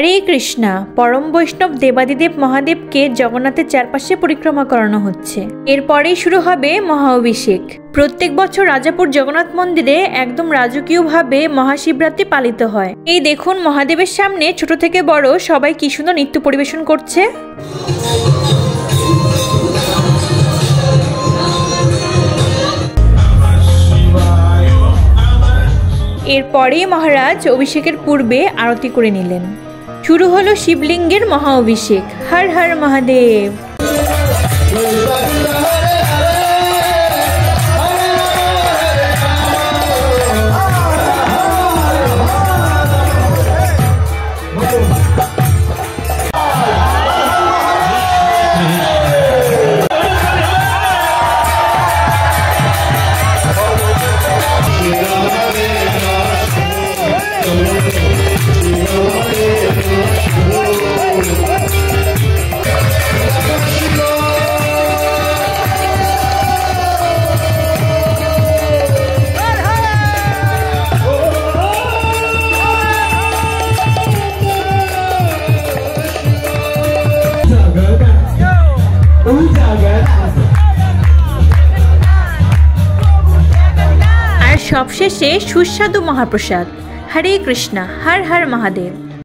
হরে কৃষ্ণা। পরম বৈষ্ণব দেবাদিদেব মহাদেবকে জগন্নাথের চারপাশে পরিক্রমা করানো হচ্ছে। এরপরেই শুরু হবে মহা অভিষেক। প্রত্যেক বছর রাজাপুর জগন্নাথ মন্দিরে একদম রাজকীয়ভাবে মহাশিবরাত্রি পালিত হয়। এই দেখুন মহাদেবের সামনে ছোট থেকে বড় সবাই কি সুন্দর নৃত্য পরিবেশন করছে। এরপরেই মহারাজ অভিষেকের পূর্বে আরতি করে নিলেন। শুরু হলো শিবলিঙ্গের মহা অভিষেক। হর হর মহাদেব। আর সবশেষে সুস্বাদু মহাপ্রসাদ। হরে কৃষ্ণা। হর হর মহাদেব।